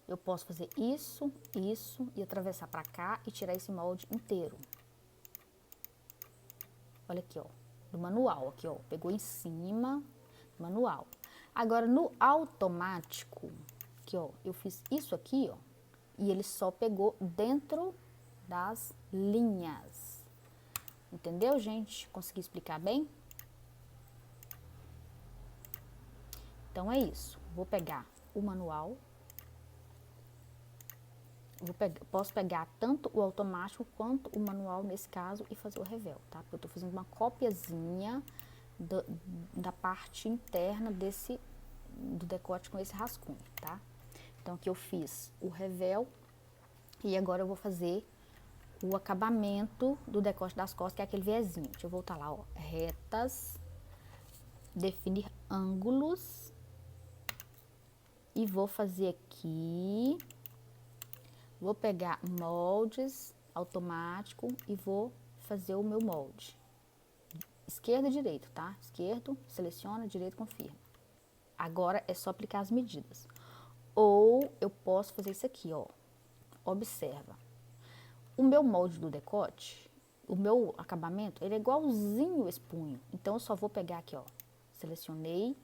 Eu posso fazer isso, isso, e atravessar pra cá e tirar esse molde inteiro. Olha aqui, ó, do manual, aqui, ó, pegou em cima, manual. Agora, no automático, aqui, ó, eu fiz isso aqui, ó, e ele só pegou dentro das linhas. Entendeu, gente? Consegui explicar bem? Então, é isso. Vou pegar o manual. Posso pegar tanto o automático quanto o manual nesse caso e fazer o revel, tá? Porque eu tô fazendo uma copiazinha da parte interna do decote com esse rascunho, tá? Então, aqui eu fiz o revel e agora eu vou fazer o acabamento do decote das costas, que é aquele viezinho. Deixa eu voltar lá, ó. Retas, definir ângulos e vou fazer aqui... Vou pegar moldes automático e vou fazer o meu molde. Esquerdo e direito, tá? Esquerdo, seleciona, direito, confirma. Agora é só aplicar as medidas. Ou eu posso fazer isso aqui, ó. Observa. O meu molde do decote, o meu acabamento, ele é igualzinho esse punho. Então, eu só vou pegar aqui, ó. Selecionei,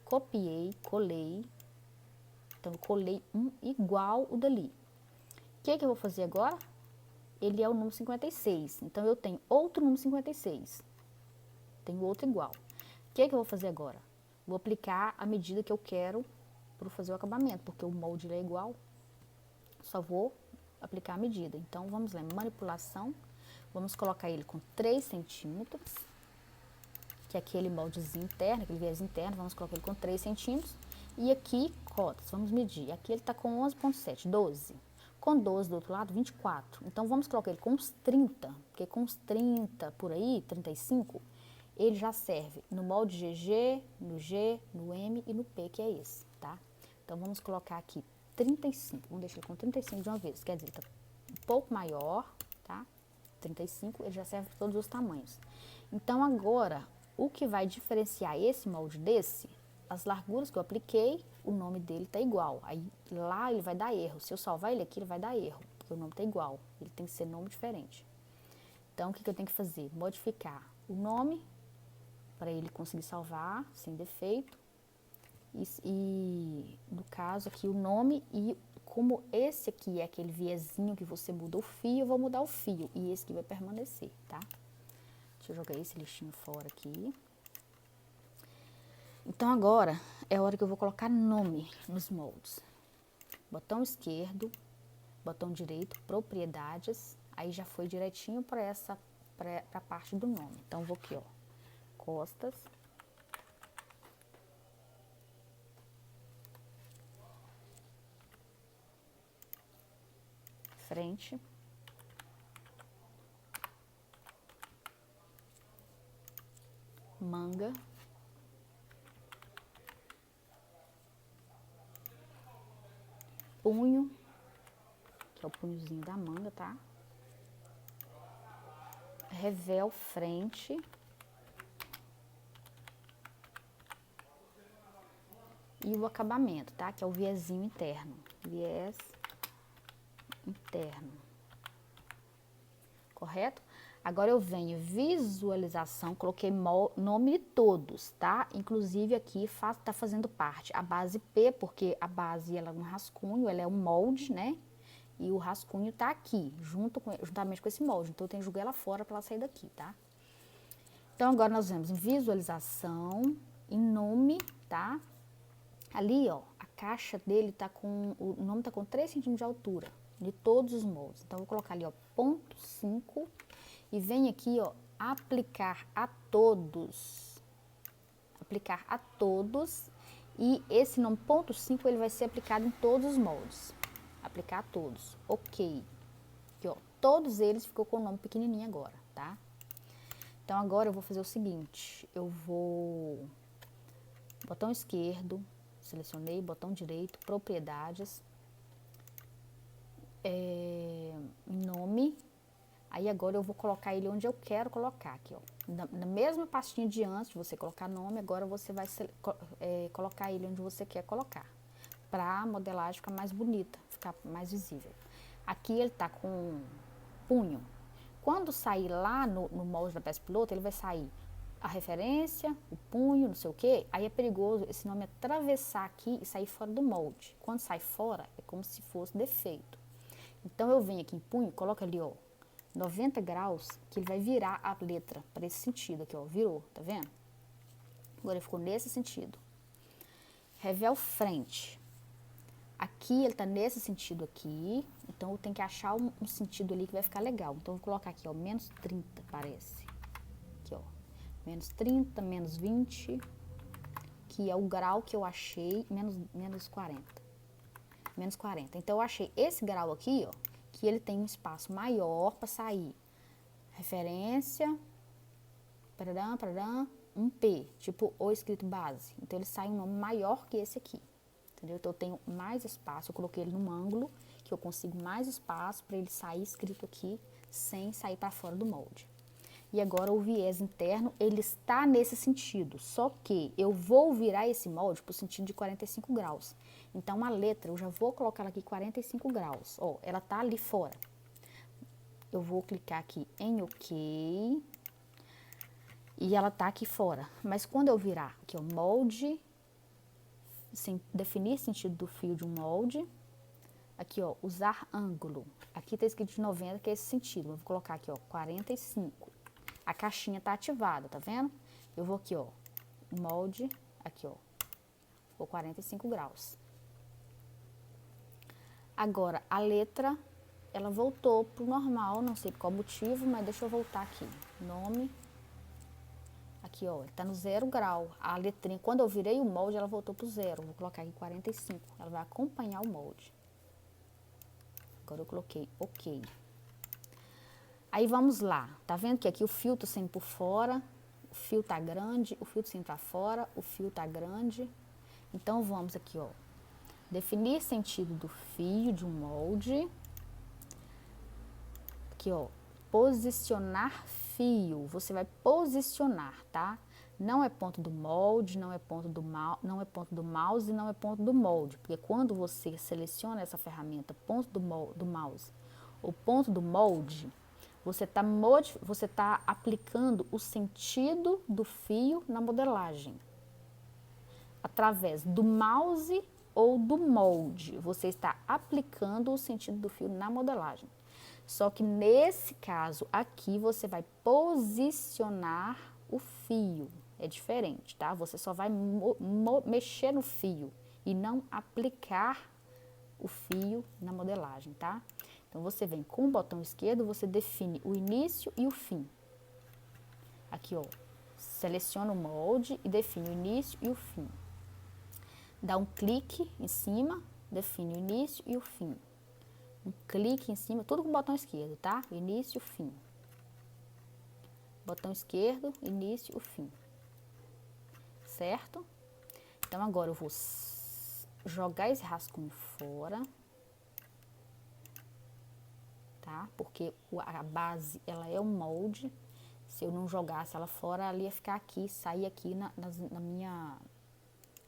copiei, colei. Então, eu colei um igual o dali. O que eu vou fazer agora? Ele é o número 56, então eu tenho outro número 56. Tenho outro igual. O que eu vou fazer agora? Vou aplicar a medida que eu quero para fazer o acabamento, porque o molde é igual. Só vou aplicar a medida. Então, vamos lá, manipulação. Vamos colocar ele com 3 centímetros, que é aquele moldezinho interno, aquele viés interno. Vamos colocar ele com 3 centímetros. E aqui, cotas, vamos medir. Aqui ele tá com 11,7, 12. com 12 do outro lado, 24. Então, vamos colocar ele com uns 30, porque com uns 30 por aí, 35, ele já serve no molde GG, no G, no M e no P, que é esse, tá? Então, vamos colocar aqui 35, vamos deixar ele com 35 de uma vez, quer dizer, tá um pouco maior, tá? 35, ele já serve para todos os tamanhos. Então, agora, o que vai diferenciar esse molde desse, as larguras que eu apliquei, o nome dele tá igual. Aí, lá ele vai dar erro. Se eu salvar ele aqui, ele vai dar erro, porque o nome tá igual. Ele tem que ser nome diferente. Então, o que eu tenho que fazer? Modificar o nome, para ele conseguir salvar, sem defeito. E, no caso aqui, o nome e como esse aqui é aquele viezinho que você muda o fio, eu vou mudar o fio. E esse aqui vai permanecer, tá? Deixa eu jogar esse lixinho fora aqui. Então, agora é a hora que eu vou colocar nome nos moldes. Botão esquerdo, botão direito, propriedades. Aí já foi direitinho para a parte do nome. Então, vou aqui, ó, costas. Frente. Manga. Punho, que é o punhozinho da manga, tá? Revel frente. E o acabamento, tá? Que é o viezinho interno. Viés interno. Correto? Agora eu venho visualização, coloquei nome de todos, tá? Inclusive aqui tá fazendo parte a base P, porque a base ela é um rascunho, ela é um molde, né? E o rascunho tá aqui, juntamente com esse molde. Então eu tenho que jogar ela fora para ela sair daqui, tá? Então agora nós vemos em visualização, em nome, tá? Ali, ó, a caixa dele tá com, o nome tá com 3 centímetros de altura, de todos os moldes. Então, eu vou colocar ali, ó, ponto 5 e vem aqui, ó, aplicar a todos. Aplicar a todos e esse nome ponto 5 ele vai ser aplicado em todos os moldes. Aplicar a todos, ok. Aqui, ó, todos eles ficou com o nome pequenininho agora, tá? Então, agora eu vou fazer o seguinte, eu vou, botão esquerdo, selecionei, botão direito, propriedades, nome, aí agora eu vou colocar ele onde eu quero colocar, aqui, ó. Na mesma pastinha de antes de você colocar nome, agora você vai colocar ele onde você quer colocar, para a modelagem ficar mais bonita, ficar mais visível. Aqui ele tá com punho. Quando sair lá no molde da peça piloto, ele vai sair a referência, o punho, não sei o que, aí é perigoso esse nome atravessar aqui e sair fora do molde. Quando sai fora, é como se fosse defeito. Então, eu venho aqui em punho, coloco ali, ó, 90 graus, que ele vai virar a letra para esse sentido aqui, ó, virou, tá vendo? Agora, ele ficou nesse sentido. Revel frente. Aqui, ele tá nesse sentido aqui, então eu tenho que achar um sentido ali que vai ficar legal. Então, eu vou colocar aqui, ó, menos 30, parece. Aqui, ó. Menos 30, menos 20, que é o grau que eu achei, menos 40. Menos 40. Então, eu achei esse grau aqui, ó, que ele tem um espaço maior para sair. Referência, um P, tipo o escrito base. Então, ele sai um nome maior que esse aqui. Entendeu? Então, eu tenho mais espaço, eu coloquei ele num ângulo, que eu consigo mais espaço para ele sair escrito aqui, sem sair para fora do molde. E agora o viés interno, ele está nesse sentido, só que eu vou virar esse molde para o sentido de 45 graus. Então, a letra, eu já vou colocar ela aqui 45 graus, ó, ela tá ali fora. Eu vou clicar aqui em OK, e ela tá aqui fora. Mas quando eu virar aqui, ó, molde, sem definir sentido do fio de um molde, aqui, ó, usar ângulo. Aqui tá escrito de 90, que é esse sentido, eu vou colocar aqui, ó, 45. A caixinha tá ativada, tá vendo? Eu vou aqui, ó, molde, aqui, ó, vou 45 graus. Agora, a letra, ela voltou pro normal, não sei por qual motivo, mas deixa eu voltar aqui. Nome, aqui, ó, tá no 0 grau. A letrinha, quando eu virei o molde, ela voltou pro 0. Vou colocar aqui 45, ela vai acompanhar o molde. Agora eu coloquei OK. Aí vamos lá, tá vendo que aqui o fio tá saindo por fora, o fio tá grande, o fio tá saindo pra fora, o fio tá grande. Então vamos aqui, ó, definir sentido do fio de um molde. Aqui, ó, posicionar fio, você vai posicionar, tá? Não é ponto do molde, não é ponto do mouse, não é ponto do mouse, não é ponto do molde, porque quando você seleciona essa ferramenta, ponto do mouse ou ponto do molde, você tá aplicando o sentido do fio na modelagem. Através do mouse ou do molde, você está aplicando o sentido do fio na modelagem. Só que nesse caso aqui, você vai posicionar o fio. É diferente, tá? Você só vai mexer no fio e não aplicar o fio na modelagem, tá? Então, você vem com o botão esquerdo, você define o início e o fim. Aqui, ó, seleciona o molde e define o início e o fim. Dá um clique em cima, define o início e o fim. Um clique em cima, tudo com o botão esquerdo, tá? Início, fim. Botão esquerdo, início, o fim. Certo? Então, agora eu vou jogar esse rascunho fora. Tá? Porque a base, ela é um molde. Se eu não jogasse ela fora, ela ia ficar aqui, sair aqui na minha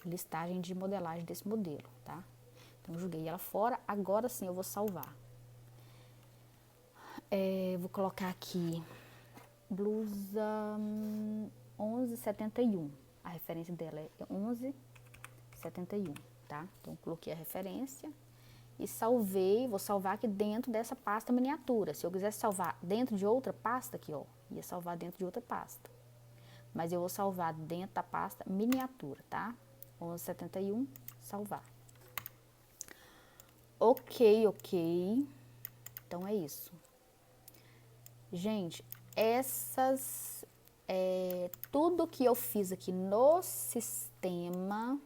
listagem de modelagem desse modelo, tá? Então, eu joguei ela fora, agora sim eu vou salvar. Vou colocar aqui, blusa 1171, a referência dela é 1171, tá? Então, coloquei a referência e salvei, vou salvar aqui dentro dessa pasta miniatura. Se eu quisesse salvar dentro de outra pasta aqui, ó, ia salvar dentro de outra pasta. Mas eu vou salvar dentro da pasta miniatura, tá? 1171, salvar. Ok. Então, é isso. Gente, tudo que eu fiz aqui no sistema,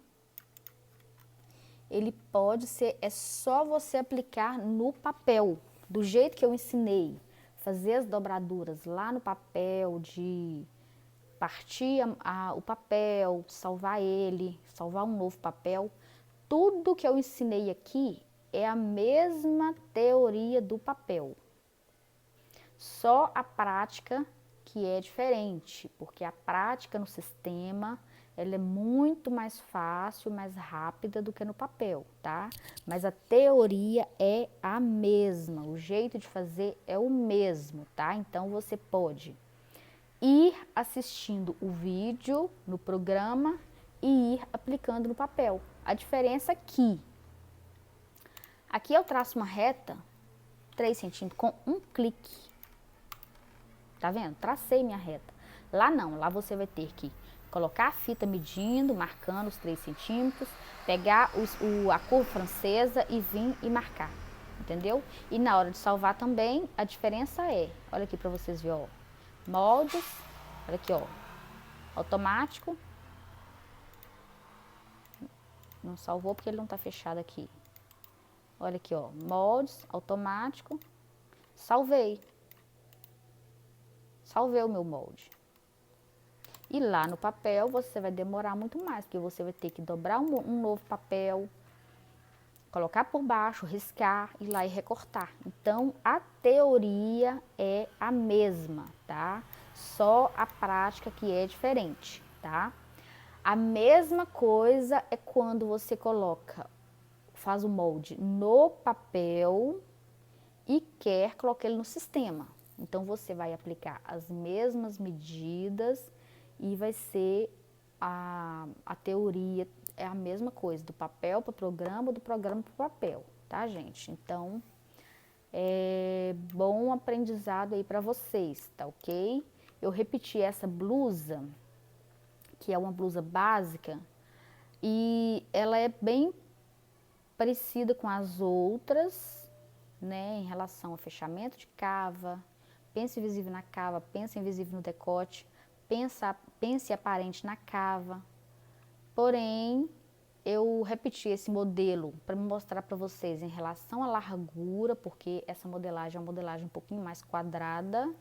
ele pode ser, é só você aplicar no papel, do jeito que eu ensinei. Fazer as dobraduras lá no papel, de partir o papel, salvar ele, salvar um novo papel. Tudo que eu ensinei aqui é a mesma teoria do papel. Só a prática que é diferente, porque a prática no sistema, ela é muito mais fácil, mais rápida do que no papel, tá? Mas a teoria é a mesma, o jeito de fazer é o mesmo, tá? Então, você pode ir assistindo o vídeo no programa e ir aplicando no papel. A diferença aqui eu traço uma reta, 3 centímetros, com um clique. Tá vendo? Tracei minha reta. Lá não, lá você vai ter que colocar a fita medindo, marcando os 3 centímetros, pegar a curva francesa e vir e marcar, entendeu? E na hora de salvar também, a diferença olha aqui pra vocês verem, ó, moldes, olha aqui, ó, automático, não salvou porque ele não tá fechado aqui. Olha aqui, ó, moldes, automático, salvei o meu molde. E lá no papel você vai demorar muito mais, porque você vai ter que dobrar um novo papel, colocar por baixo, riscar, ir lá e recortar. Então, a teoria é a mesma, tá? Só a prática que é diferente, tá? A mesma coisa é quando você faz o molde no papel e quer colocar ele no sistema. Então, você vai aplicar as mesmas medidas e vai ser a teoria, é a mesma coisa, do papel para o programa, do programa para o papel, tá, gente? Então, bom aprendizado aí para vocês, tá ok? Eu repeti essa blusa, que é uma blusa básica, e ela é bem parecida com as outras, né, em relação ao fechamento de cava, pence invisível na cava, pence invisível no decote, pence aparente na cava. Porém, eu repeti esse modelo para mostrar para vocês em relação à largura, porque essa modelagem é uma modelagem um pouquinho mais quadrada,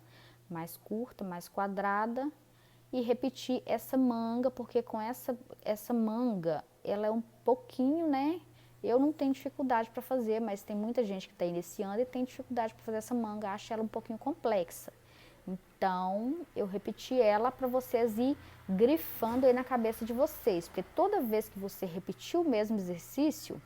mais curta, mais quadrada. E repetir essa manga, porque com essa manga, ela é um pouquinho, né? Eu não tenho dificuldade para fazer, mas tem muita gente que está iniciando e tem dificuldade para fazer essa manga, acha ela um pouquinho complexa. Então, eu repeti ela para vocês ir grifando aí na cabeça de vocês, porque toda vez que você repetir o mesmo exercício,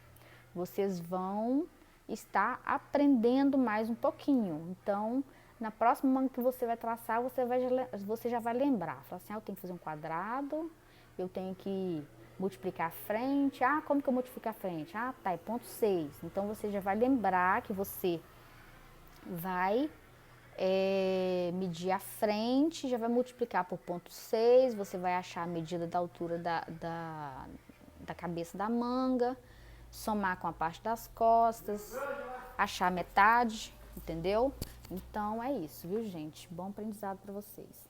vocês vão estar aprendendo mais um pouquinho. Então, na próxima manga que você vai traçar, você já vai lembrar. Fala assim, eu tenho que fazer um quadrado, eu tenho que multiplicar a frente. Ah, como que eu multiplico a frente? Ah, tá, é ponto 6. Então, você já vai lembrar que você vai medir a frente, já vai multiplicar por ponto 6, você vai achar a medida da altura da cabeça da manga, somar com a parte das costas, achar a metade, entendeu? Então é isso, viu, gente? Bom aprendizado para vocês.